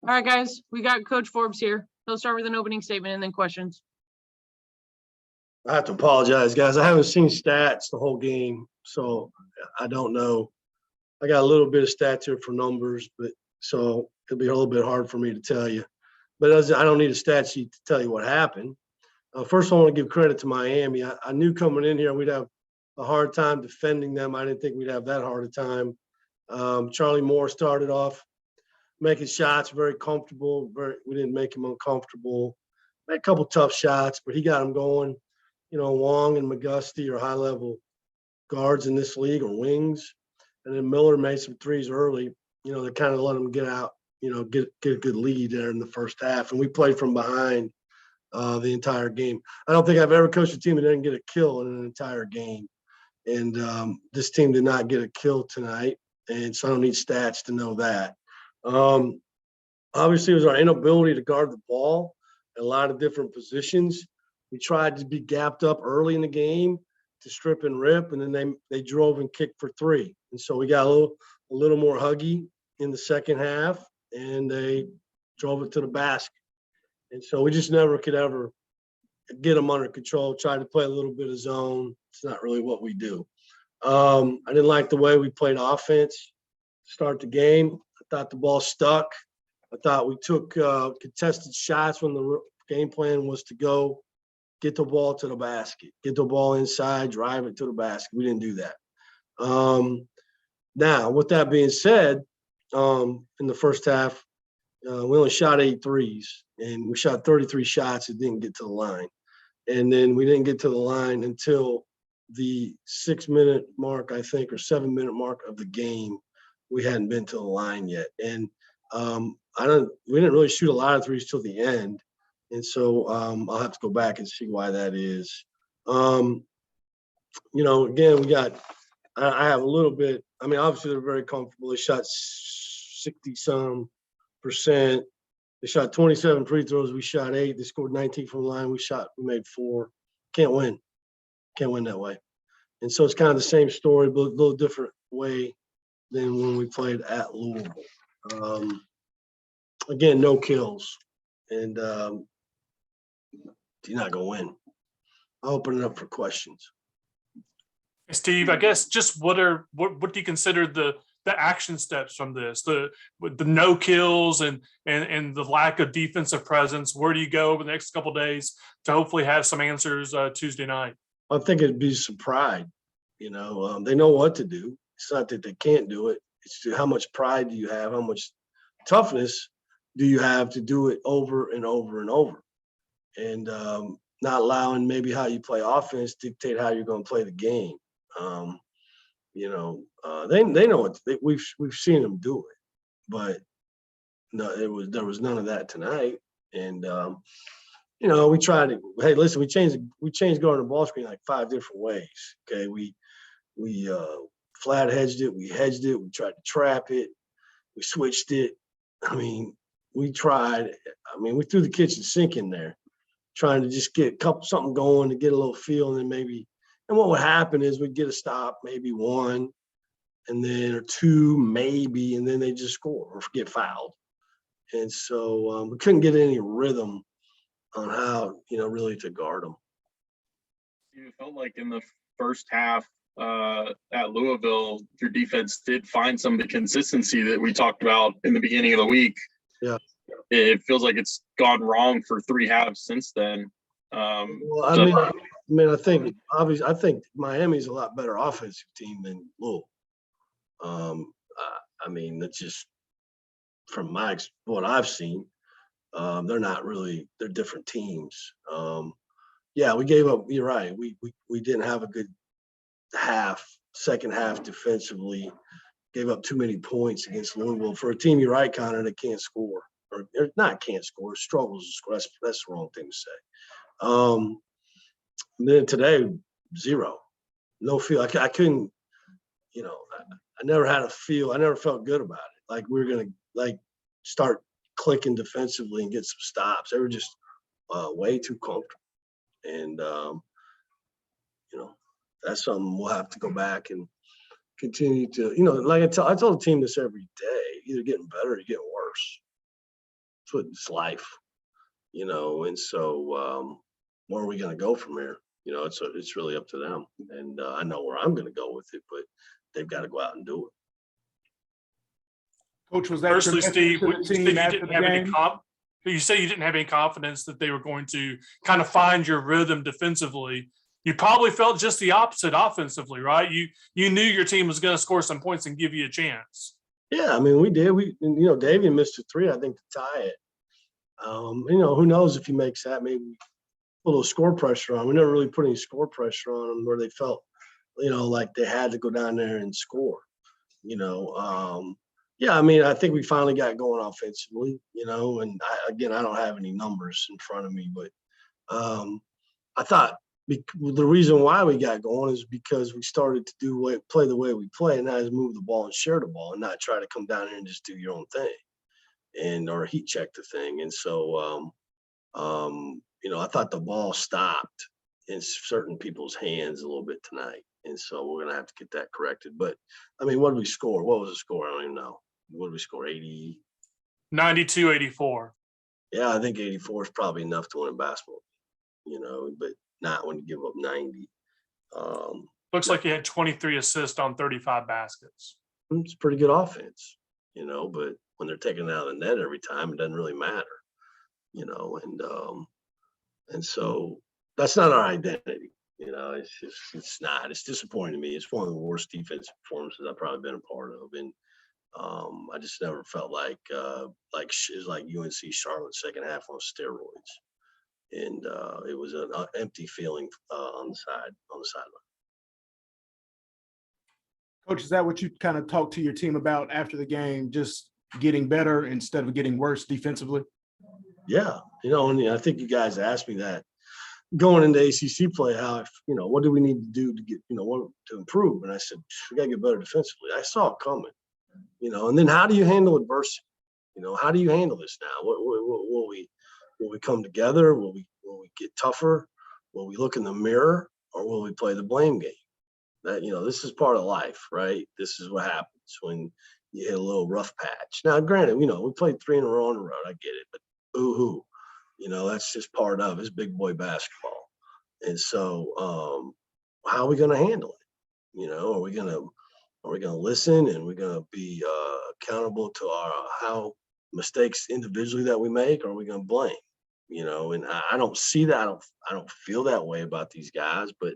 All right, guys, we got Coach Forbes here. He'll start with an opening statement and then questions. I have to apologize, guys. I haven't seen stats the whole game, so I don't know. I got a little bit of stats here for numbers, but so it'll be a little bit hard for me to tell you. But I don't need a stat sheet to tell you what happened. First, I want to give credit to Miami. I knew coming in here we'd have a hard time defending them. I didn't think we'd have that hard a time. Charlie Moore started off making shots, very comfortable. We didn't make him uncomfortable. Made a couple tough shots, but he got them going. You know, Wong and McGusty are high-level guards in this league, or wings. And then Miller made some threes early, you know, that kind of let them get out, you know, get a good lead there in the first half. And we played from behind the entire game. I don't think I've ever coached a team that didn't get a kill in an entire game. And this team did not get a kill tonight. And so I don't need stats to know that. Obviously, it was our inability to guard the ball in a lot of different positions. We tried to be gapped up early in the game to strip and rip, and then they drove and kicked for three. And so we got a little more huggy in the second half, and they drove it to the basket. And so we just never could ever get them under control, tried to play a little bit of zone. It's not really what we do. I didn't like the way we played offense to start the game. I thought the ball stuck. I thought we took contested shots when the game plan was to go get the ball to the basket, get the ball inside, drive it to the basket. We didn't do that. Now, with that being said, in the first half, we only shot 8 threes, and we shot 33 shots and didn't get to the line. And then we didn't get to the line until the 6-minute mark, I think, or 7-minute mark of the game. We hadn't been to the line yet. And we didn't really shoot a lot of threes till the end. And so I'll have to go back and see why that is. You know, again, I have a little bit. I mean, obviously they're very comfortable. They shot 60-some %. They shot 27 free throws. We shot 8. They scored 19 from the line. We made 4. Can't win. Can't win that way. And so it's kind of the same story, but a little different way than when we played at Louisville. Again, no kills. And you're not going to win. I'll open it up for questions. Steve, I guess just what do you consider the action steps from this? The no kills and the lack of defensive presence. Where do you go over the next couple of days to hopefully have some answers Tuesday night? I think it'd be some pride. You know, they know what to do. It's not that they can't do it. It's how much pride do you have? How much toughness do you have to do it over and over and over? And not allowing maybe how you play offense dictate how you're going to play the game. You know, they know what we've seen them do it, but no, there was none of that tonight. And you know, we tried to. Hey, listen, we changed guarding the ball screen like 5 different ways. Okay, we flat hedged it, we hedged it, we tried to trap it, we switched it. I mean, we tried. I mean, we threw the kitchen sink in there, trying to just get something going to get a little feel, and then maybe. And what would happen is we'd get a stop, maybe 1, and then or 2, maybe, and then they just score or get fouled. And so we couldn't get any rhythm on how, you know, really to guard them. It felt like in the first half at Louisville, your defense did find some of the consistency that we talked about in the beginning of the week. Yeah. It feels like it's gone wrong for 3 halves since then. Well, I think obviously Miami's a lot better offensive team than Louisville. I mean, it's just from what I've seen, they're different teams. Yeah, we gave up. You're right. We didn't have a good second half defensively. Gave up too many points against Louisville for a team. You're right, Connor, that can't score or not can't score, struggles to score. That's the wrong thing to say. And then today, 0, no feel. I couldn't, you know, I never had a feel. I never felt good about it. Like we were gonna start clicking defensively and get some stops. They were just way too comfortable. And you know, that's something we'll have to go back and continue to, you know, like I told the team this every day, either getting better or getting worse. it's life, and so where are we going to go from here? It's really up to them. And I know where I'm going to go with it, but they've got to go out and do it. Coach, was that Personally, your Steve, message to the team after the game? You say you didn't have any confidence that they were going to kind of find your rhythm defensively. You probably felt just the opposite offensively, right? You knew your team was going to score some points and give you a chance. Yeah, I mean, we did. Davian missed a 3, I think, to tie it. Who knows if he makes that? Maybe a little score pressure on. We never really put any score pressure on them where they felt, like they had to go down there and score. Yeah, I mean, I think we finally got going offensively, and I don't have any numbers in front of me, but I thought the reason why we got going is because we started to play the way we play, and that is move the ball and share the ball and not try to come down here and just do your own thing or heat check the thing. And so, I thought the ball stopped in certain people's hands a little bit tonight. And so we're going to have to get that corrected. But, I mean, what did we score? What was the score? I don't even know. What did we score? 80? 92-84. Yeah, I think 84 is probably enough to win a basketball, but not when you give up 90. Looks like you had 23 assists on 35 baskets. It's pretty good offense, but when they're taking it out of the net every time, it doesn't really matter, and so that's not our identity. It's not. It's disappointing to me. It's one of the worst defensive performances I've probably been a part of, and I just never felt like it's like UNC Charlotte second half on steroids, and it was an empty feeling on the sideline. Coach, is that what you kind of talked to your team about after the game, just getting better instead of getting worse defensively? Yeah, and I think you guys asked me that going into ACC play, what do we need to do to get, to improve? And I said, we got to get better defensively. I saw it coming, and then how do you handle adversity? How do you handle this now? Will we come together? Will we get tougher? Will we look in the mirror, or will we play the blame game? That, this is part of life, right? This is what happens when you hit a little rough patch. Now, granted, we played 3 in a row on the road. I get it, but boo-hoo. That's just part of it's big boy basketball. And so how are we going to handle it? Are we going to listen, and we're going to be accountable to how mistakes individually that we make, or are we going to blame? And I don't see that. I don't feel that way about these guys, but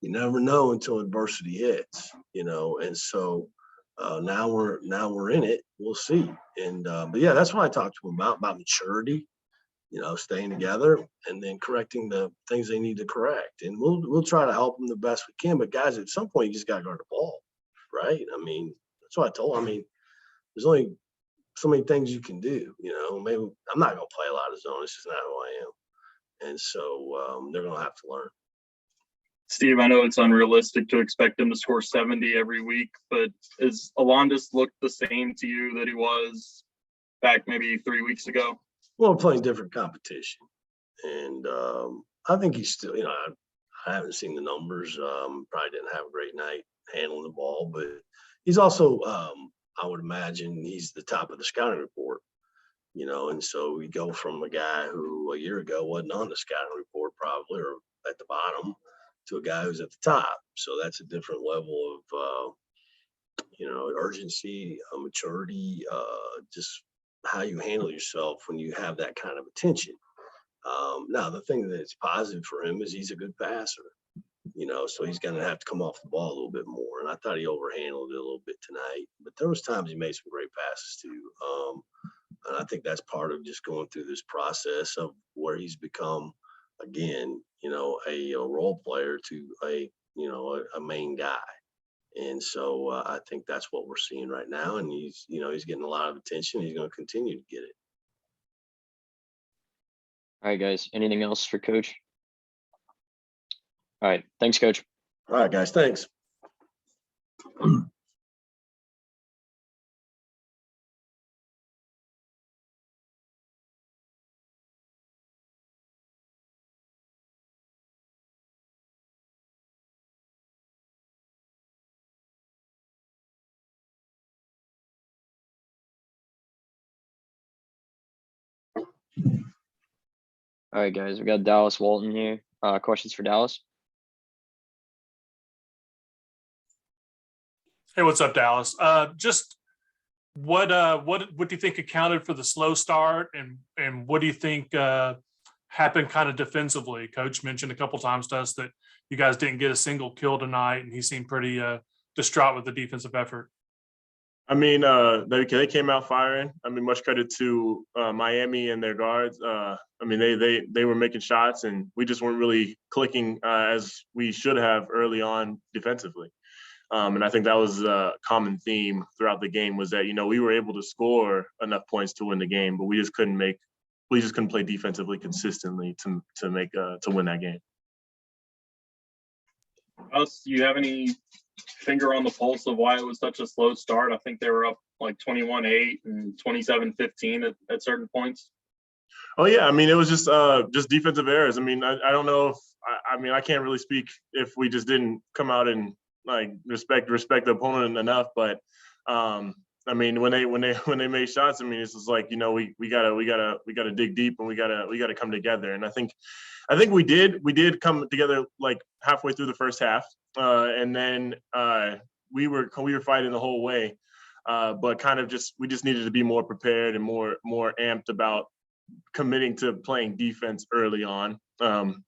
you never know until adversity hits, and so now we're in it. We'll see. And but yeah, that's what I talked to them about maturity, staying together and then correcting the things they need to correct. And we'll try to help them the best we can. But guys, at some point you just got to guard the ball, right? I mean, that's what I told them. I mean, there's only so many things you can do, maybe I'm not going to play a lot of zone. It's just not who I am. And so they're going to have to learn. Steve, I know it's unrealistic to expect him to score 70 every week, but is Alondas looked the same to you that he was back maybe 3 weeks ago? Well, we're playing different competition, and I think he's still, I haven't seen the numbers. Probably didn't have a great night handling the ball, but he's also, I would imagine, he's the top of the scouting report, and so we go from a guy who a year ago wasn't on the scouting report probably, or at the bottom, to a guy who's at the top. So that's a different level of, urgency, maturity, just how you handle yourself when you have that kind of attention. Now, the thing that's positive for him is he's a good passer, so he's going to have to come off the ball a little bit more. And I thought he overhandled it a little bit tonight, but there was times he made some great passes too. And I think that's part of just going through this process of where he's become, again, a role player to a main guy. And so I think that's what we're seeing right now. And he's getting a lot of attention. He's going to continue to get it. All right, guys. Anything else for Coach? All right. Thanks, Coach. All right, guys. Thanks. All right, guys, we got Dallas Walton here. Questions for Dallas? Hey, what's up, Dallas? Just what do you think accounted for the slow start, and what do you think happened kind of defensively? Coach mentioned a couple times to us that you guys didn't get a single kill tonight, and he seemed pretty distraught with the defensive effort. I mean, they came out firing. I mean, much credit to Miami and their guards. I mean, they were making shots, and we just weren't really clicking as we should have early on defensively. And I think that was a common theme throughout the game, was that, you know, we were able to score enough points to win the game, but we just couldn't play defensively consistently to win that game. Gus, do you have any finger on the pulse of why it was such a slow start? I think they were up like 21-8 and 27-15 at certain points. Oh yeah, I mean, it was just defensive errors. I mean, I don't know if I mean, I can't really speak if we just didn't come out and like respect the opponent enough, but I mean, when they made shots, I mean, it's just like, you know, we gotta dig deep, and we gotta come together. And I think we did come together like halfway through the first half, and then we were fighting the whole way, but kind of we just needed to be more prepared and more amped about committing to playing defense early on,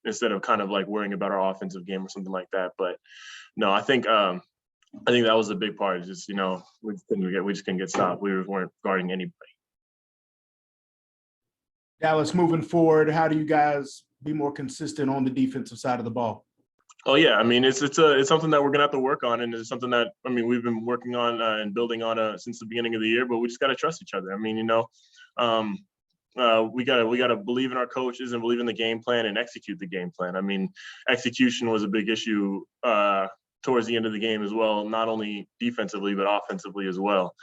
instead of kind of like worrying about our offensive game or something like that. But no, I think that was a big part. Just, you know, we just couldn't get stopped. We weren't guarding anybody. Dallas, moving forward, how do you guys be more consistent on the defensive side of the ball? Oh yeah, I mean, it's something that we're gonna have to work on, and it's something that, I mean, we've been working on and building on since the beginning of the year. But we just gotta trust each other. I mean, you know, we gotta believe in our coaches and believe in the game plan and execute the game plan. I mean, execution was a big issue towards the end of the game as well, not only defensively but offensively as well.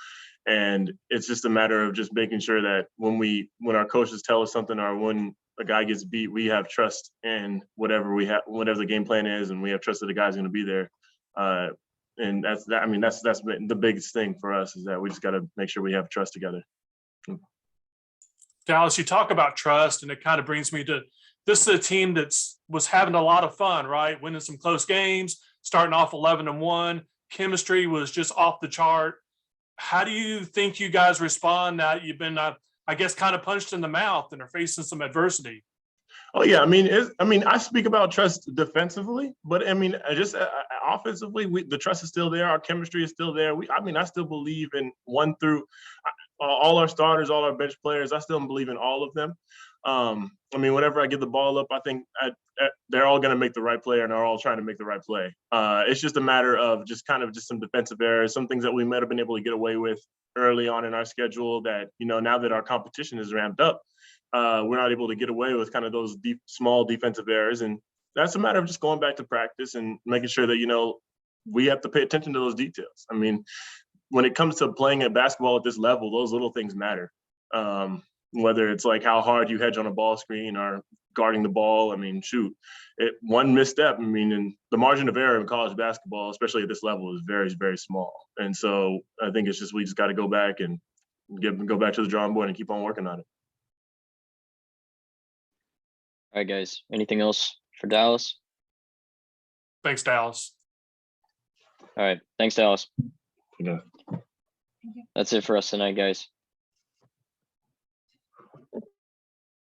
And it's just a matter of just making sure that when our coaches tell us something, or when a guy gets beat, we have trust in whatever the game plan is, and we have trust that the guy's going to be there. And that's been the biggest thing for us, is that we just got to make sure we have trust together. Dallas, you talk about trust, and it kind of brings me to, this is a team was having a lot of fun, right? Winning some close games, starting off 11-1. Chemistry was just off the chart. How do you think you guys respond now that you've been, I guess, kind of punched in the mouth and are facing some adversity? Oh yeah, I mean, I speak about trust defensively, but I mean, just offensively, the trust is still there. Our chemistry is still there. I still believe in all our starters, all our bench players. I still believe in all of them. I mean, whenever I get the ball up, I think they're all going to make the right play, and they're all trying to make the right play. It's just a matter of just some defensive errors, some things that we might have been able to get away with early on in our schedule that, you know, now that our competition is ramped up, we're not able to get away with kind of those small defensive errors. And that's a matter of just going back to practice and making sure that, you know, we have to pay attention to those details. I mean, when it comes to playing at basketball at this level, those little things matter. Whether it's like how hard you hedge on a ball screen or guarding the ball. I mean, shoot, one misstep, I mean, and the margin of error in college basketball, especially at this level, is very, very small. And so I think it's just, we just got to go back and go back to the drawing board and keep on working on it. All right, guys. Anything else for Dallas? Thanks, Dallas. All right. Thanks, Dallas. Yeah. That's it for us tonight, guys.